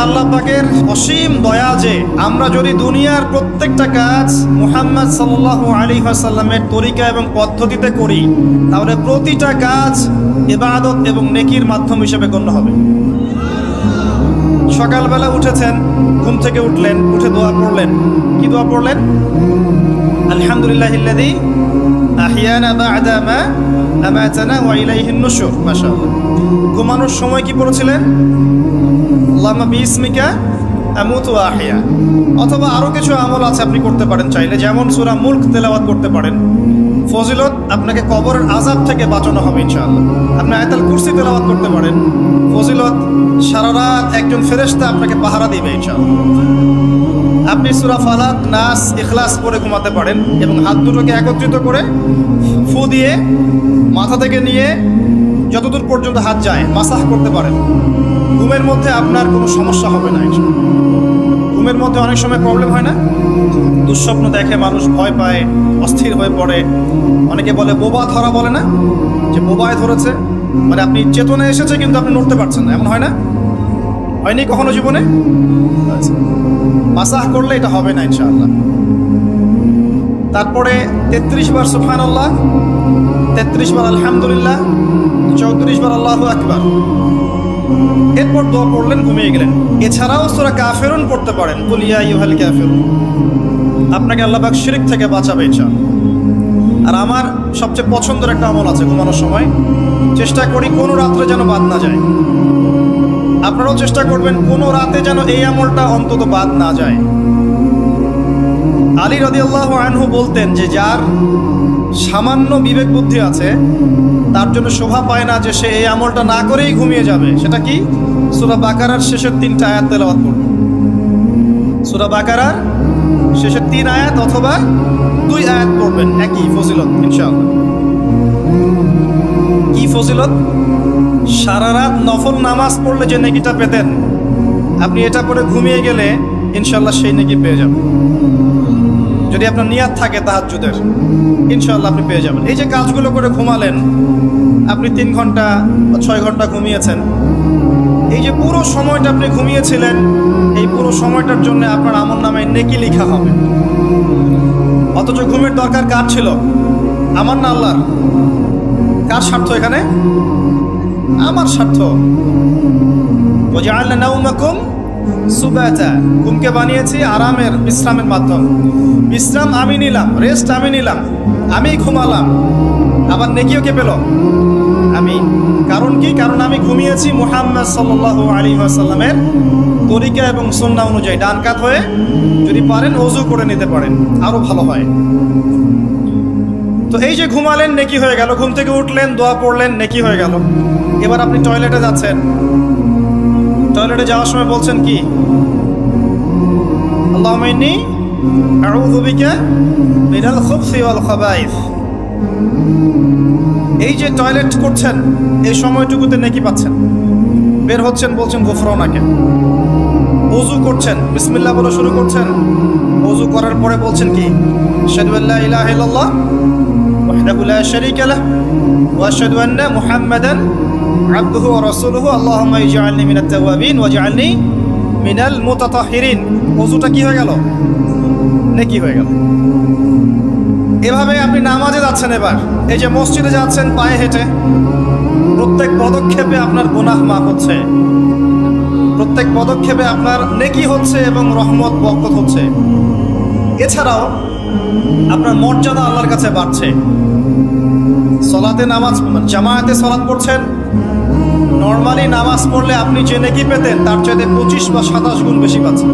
আল্লাহ পাকের অসীম দয়া যে আমরা যদি দুনিয়ার প্রত্যেকটা কাজ মুহাম্মদ সাল্লাল্লাহু আলাইহি ওয়াসাল্লামের তরিকা এবং পদ্ধতিতে করি, তাহলে প্রতিটা কাজ ইবাদত এবং নেকির মাধ্যম হিসেবে গণ্য হবে। সকালবেলা উঠেছেন, ঘুম থেকে উঠলেন, উঠে দোয়া পড়লেন। কি দোয়া পড়লেন? আলহামদুলিল্লাহিল্লাযী আহিয়ানা বা'দা মা আমাতানা ওয়া ইলাইহিন নুশুর। মাশাআল্লাহ। ঘুমানোর সময় কি পড়েছিলেন? আল্লাহুম্মা বিইসমিকা আমুতু ওয়া আহইয়া। অথবা আরো কিছু আমল আছে আপনি করতে পারেন চাইলে, যেমন সূরা মুলক তেলাওয়াত করতে পারেন। ফজিলত, আপনাকে কবরের আযাব থেকে বাঁচানো হবে ইনশাআল্লাহ। আপনি আয়াতুল কুরসি তেলাওয়াত করতে পারেন। ফজিলত, সারা রাত একজন ফেরেশতা আপনাকে পাহারা দিবে ইনশাআল্লাহ। আপনি সূরা ফালাক, নাস, ইখলাস পড়ে ঘুমাতে পারেন এবং হাত দুটোকে একত্রিত করে ফু দিয়ে মাথা থেকে নিয়ে যতদূর পর্যন্ত হাত যায় মাসাহ করতে পারেন। ঘুমের মধ্যে আপনার কোনো সমস্যা হবে না ইনশাআল্লাহ। ঘুমের মধ্যে অনেক সময় প্রবলেম হয় না? দুঃস্বপ্ন দেখে মানুষ, ভয় পায়, অস্থির হয়ে পড়ে। অনেকে বলে বোবা ধরা, বলে না যে বোবায় ধরেছে, মানে আপনি চেতনা এসেছে কিন্তু আপনি নড়তে পারছেন না, এমন হয় না? হয়নি কখনো জীবনে? মাসাহ করলে এটা হবে না ইনশাআল্লাহ। তারপরে 33 বার সুবহানাল্লাহ, 33 বার আলহামদুলিল্লাহ, 34 বার আল্লাহু আকবার। এরপর দোয়া পড়লেন, ঘুমিয়ে গেলেন। এছাড়াও সূরা কাফিরুন পড়তে পারেন। কুল ইয়া আইয়ুহাল কাফিরুন। আপনাকে আল্লাহ পাক শিরক থেকে বাঁচাবে ইনশাআল্লাহ। আর আমার সবচেয়ে পছন্দের একটা আমল আছে ঘুমানোর সময়, চেষ্টা করি কোনো রাত্রে যেন বাদ না যায়। আপনারাও চেষ্টা করবেন কোনো রাতে যেন এই আমলটা অন্তত বাদ না যায়। আলী রাদিয়াল্লাহু আনহু বলতেন যে যার সামান্য বিবেক বুদ্ধি আছে তার জন্য শোভা পায় না যে সে এই আমলটা না করেই ঘুমিয়ে যাবে। সেটা কি? সূরা বাকারার শেষের 3টা আয়াত তেলাওয়াত করবে। সূরা বাকারার শেষের 3 আয়াত অথবা 2 আয়াত পড়বেন, একই ফজিলত ইনশাআল্লাহ। কি ফজিলত? সারা রাত নফল নামাজ পড়লে যে নেকিটা পেতেন, আপনি এটা পড়ে ঘুমিয়ে গেলে ইনশাআল্লাহ সেই নেকি পেয়ে যাবেন। যদি আপনার নিয়াত থাকে তাহাজ্জুদের, ইনশাআল্লাহ আপনি পেয়ে যাবেন। এই যে কাজগুলো করে ঘুমালেন, আপনি 3 ঘন্টা বা 6 ঘন্টা ঘুমিয়েছেন, এই যে পুরো সময়টা আপনি ঘুমিয়েছিলেন, এই পুরো সময়টার জন্য আপনার আমলনামায় নেকি লেখা হবে। অথচ ঘুমের দরকার কার ছিল? আমার না আল্লাহর? কার স্বার্থ এখানে? আমার স্বার্থ। ওয়াজআলনা নাওমাকুম সুবাতা। ঘুমকে বানিয়েছি আরামের, বিশ্রামের মাধ্যম। বিশ্রাম আমি নিলাম, রেস্ট আমি নিলাম, আমি ঘুমালাম, আবার নেকিও কে পেল? আমি। কারণ কি? কারণ আমি ঘুমিয়েছি মুহাম্মদ সাল্লাল্লাহু আলাইহি ওয়াসাল্লামের তরিকা এবং সুন্নাহ অনুযায়ী। ডান কাত হয়ে যদি পারেন ওযু করে নিতে পারেন, আরো ভালো হয়। তো এই যে ঘুমালেন, নেকি হয়ে গেল। ঘুম থেকে উঠলেন, দোয়া পড়লেন, নেকি হয়ে গেল। এবার আপনি টয়লেটে যাচ্ছেন, টয়লেটে যাওয়ার সময় বলছেন কি? আল্লাহুম্মা ইন্নী আউযু বিকা মিনাল খুবসি ওয়াল খাবাইস। এই যে টয়লেট করছেন, এই সময়টুকুতে নেকি পাচ্ছেন। বের হচ্ছেন, বলছেন গুফরানাকে। ওযু করছেন, বিসমিল্লাহ বলে শুরু করছেন। ওযু করার পরে বলছেন কি? আশহাদু আল্লা ইলাহা ইল্লাল্লাহ ওয়াহদাহু লা শারীকা লাহু ওয়া আশহাদু আন্না মুহাম্মাদান আবদুহু ওয়া রাসূলুহু আল্লাহুম্মা ইজআলনি মিনাত তাওয়াবিন ওয়াজআলনি মিনাল মুতাতাহহিরিন। ওযুটা কি হয়ে গেল? নেকি হয়ে গেল। এভাবে আপনি নামাজে যাচ্ছেন। এবার এই যে মসজিদে যাচ্ছেন পায়ে হেঁটে, প্রত্যেক পদক্ষেপে আপনার গুনাহ মাফ হচ্ছে, প্রত্যেক পদক্ষেপে আপনার নেকি হচ্ছে এবং রহমত বরকত হচ্ছে। এছাড়াও আপনার মর্যাদা আল্লাহর কাছে বাড়ছে। সলাতে নামাজ, জামায়াতে সলাত পড়ছেন, নর্মালি নামাজ পড়লে আপনি যে নেকি পেতেন তার চাইতে 25 বা 27 গুণ বেশি পাচ্ছেন।